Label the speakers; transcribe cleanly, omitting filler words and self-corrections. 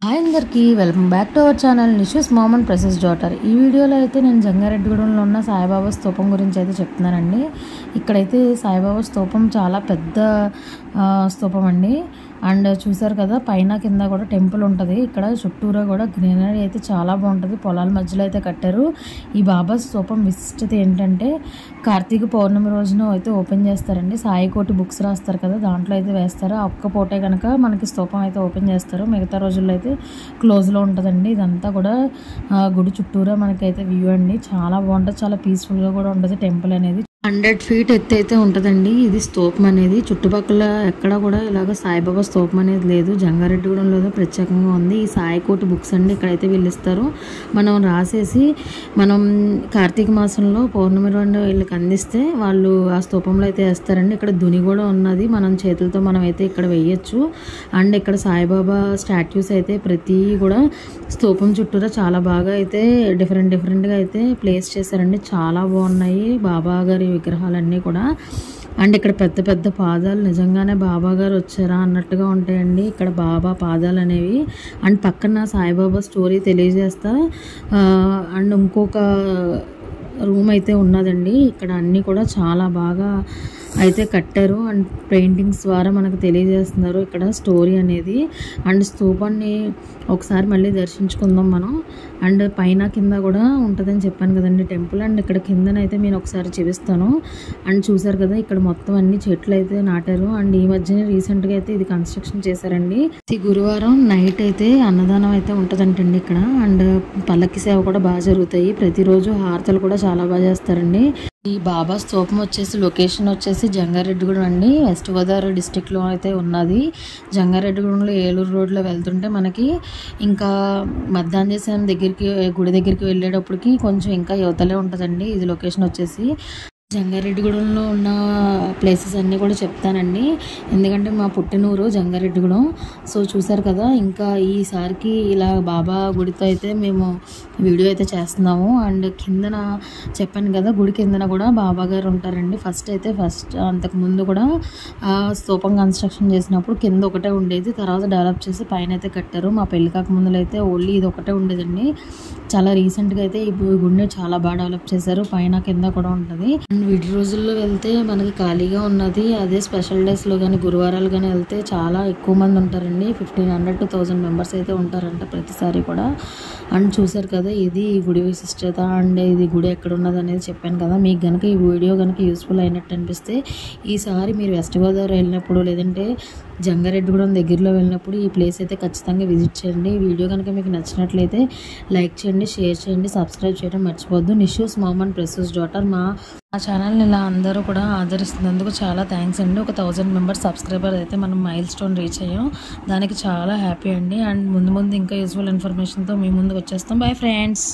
Speaker 1: Hi అందరికీ welcome back to our channel Nishu's mom and princess daughter. ఈ వీడియోలో అయితే నేను జంగారెడ్డిగూడెంలో ఉన్న సాయిబాబా స్తూపం గురించి అయితే చెప్తున్నానండి. ఇక్కడైతే సాయిబాబా స్తూపం చాలా పెద్ద స్తూపం అండి. అండ్ చూసారు కదా, పైన కింద కూడా టెంపుల్ ఉంటుంది. ఇక్కడ చుట్టూరా కూడా గ్రీనరీ అయితే చాలా బాగుంటుంది. పొలాల మధ్యలో అయితే కట్టారు. ఈ బాబా స్తూపం విశిష్టత ఏంటంటే, కార్తీక పౌర్ణమి రోజున అయితే ఓపెన్ చేస్తారండి. సాయికోటి బుక్స్ రాస్తారు కదా, దాంట్లో అయితే వేస్తారు. ఆ ఒక్క పూటే కనుక మనకి స్తూపం అయితే ఓపెన్ చేస్తారు. మిగతా రోజుల్లో అయితే క్లోజ్లో ఉంటుందండి. ఇదంతా కూడా గుడి చుట్టూరా మనకైతే వ్యూ అండి. చాలా బాగుంటుంది, చాలా పీస్ఫుల్గా కూడా ఉంటుంది టెంపుల్ అనేది. 100 feet ఎత్తు అయితే ఉంటుందండి ఇది స్తూపం అనేది. చుట్టుపక్కల ఎక్కడ కూడా ఇలాగ సాయిబాబా స్తూపం అనేది లేదు. జంగారెడ్డిగూడెంలో ప్రత్యేకంగా ఉంది. ఈ సాయికోటి బుక్స్ అండి ఇక్కడైతే వీళ్ళు ఇస్తారు. మనం రాసేసి మనం కార్తీక మాసంలో పౌర్ణమి రోజు వీళ్ళకి అందిస్తే వాళ్ళు ఆ స్తూపంలో అయితే వేస్తారండి. ఇక్కడ దుని కూడా ఉన్నది, మనం చేతులతో మనం అయితే ఇక్కడ వేయచ్చు. అండ్ ఇక్కడ సాయిబాబా స్టాట్యూస్ అయితే ప్రతి కూడా స్తూపం చుట్టూరా చాలా బాగా అయితే డిఫరెంట్గా అయితే ప్లేస్ చేశారండి. చాలా బాగున్నాయి బాబా గారి విగ్రహాలన్నీ కూడా. అండ్ ఇక్కడ పెద్ద పెద్ద పాదాలు, నిజంగానే బాబా గారు వచ్చారా అన్నట్టుగా ఉంటాయండి ఇక్కడ బాబా పాదాలు అనేవి. అండ్ పక్కన సాయిబాబా స్టోరీ తెలియజేస్తా అండ్ ఇంకొక రూమ్ అయితే ఉన్నదండి. ఇక్కడ అన్నీ కూడా చాలా బాగా అయితే కట్టారు. అండ్ పెయింటింగ్స్ ద్వారా మనకు తెలియజేస్తున్నారు ఇక్కడ స్టోరీ అనేది. అండ్ స్తూపాన్ని ఒకసారి మళ్ళీ దర్శించుకుందాం మనం. అండ్ పైన కింద కూడా ఉంటుందని చెప్పాను కదండి టెంపుల్. అండ్ ఇక్కడ కిందనైతే నేను ఒకసారి చూపిస్తాను. అండ్ చూసారు కదా, ఇక్కడ మొత్తం అన్ని చెట్లు అయితే నాటారు. అండ్ ఈ మధ్యనే రీసెంట్గా అయితే ఇది కన్స్ట్రక్షన్ చేశారండి. ఈ గురువారం నైట్ అయితే అన్నదానం అయితే ఉంటుందంటండి ఇక్కడ. అండ్ పల్లకి సేవ కూడా బాగా జరుగుతాయి. ప్రతిరోజు హారతలు కూడా చాలా బాగా చేస్తారండి. ఈ బాబా స్తూపం వచ్చేసి లొకేషన్ వచ్చేసి జంగారెడ్డిగూడెం అండి, వెస్ట్ గోదావరి డిస్టిక్లో అయితే ఉన్నది. జంగారెడ్డిగూడెంలో ఏలూరు రోడ్లో వెళ్తుంటే మనకి ఇంకా మధ్యాహ్నం గుడి దగ్గరికి వెళ్ళేటప్పటికి కొంచెం ఇంకా యువతలే ఉంటుందండి. ఇది లొకేషన్ వచ్చేసి జంగారెడ్డిగూడెంలో ఉన్న ప్లేసెస్ అన్నీ కూడా చెప్తానండి, ఎందుకంటే మా పుట్టినూరు జంగారెడ్డిగూడెం. సో చూసారు కదా, ఇంకా ఈసారికి ఇలా బాబా గుడితో అయితే మేము వీడియో అయితే చేస్తున్నాము. అండ్ కిందన చెప్పాను కదా, గుడి కిందన కూడా బాబా గారు ఉంటారండి. ఫస్ట్ అంతకుముందు కూడా ఆ స్తూపం కన్స్ట్రక్షన్ చేసినప్పుడు కింద ఒకటే ఉండేది, తర్వాత డెవలప్ చేసి పైన అయితే కట్టారు. మా పెళ్లి కాక ముందులో అయితే ఓన్లీ ఇది ఒకటే ఉండేదండి. చాలా రీసెంట్గా అయితే ఈ గుడిని చాలా బాగా డెవలప్ చేశారు. పైన కింద కూడా ఉంటుంది. వీటి రోజుల్లో వెళ్తే మనకి ఖాళీగా ఉన్నది. అదే స్పెషల్ డేస్లో కానీ గురువారాలు కానీ వెళ్తే చాలా ఎక్కువ మంది ఉంటారండి. 1500 to 1000 మెంబర్స్ అయితే ఉంటారంట ప్రతిసారి కూడా. అండ్ చూసారు కదా, ఇది ఈ గుడి విశిష్టత. అండ్ ఇది గుడి ఎక్కడ ఉన్నది అనేది చెప్పాను కదా. మీకు కనుక ఈ వీడియో కనుక యూస్ఫుల్ అయినట్టు అనిపిస్తే ఈసారి మీరు వెస్ట్ గోదావరి వెళ్ళినప్పుడు లేదంటే జంగారెడ్డిగూడెం దగ్గరలో వెళ్ళినప్పుడు ఈ ప్లేస్ అయితే ఖచ్చితంగా విజిట్ చేయండి. ఈ వీడియో కనుక మీకు నచ్చినట్లయితే లైక్ చేయండి, షేర్ చేయండి, సబ్స్క్రైబ్ చేయడం మర్చిపోవద్దు. నిషూస్ మామ్ అండ్ ప్రెసెస్ డాటర్ మా ఛానల్ని ఇలా అందరూ కూడా ఆదరిస్తున్నందుకు చాలా థ్యాంక్స్ అండి. ఒక 1000 మెంబర్స్ సబ్స్క్రైబర్ అయితే మనం మైల్ స్టోన్ రీచ్ అయ్యాం. దానికి చాలా హ్యాపీ అండి. అండ్ ముందు ఇంకా యూస్ఫుల్ ఇన్ఫర్మేషన్తో మీ ముందుకు వచ్చేస్తాం. Bye friends.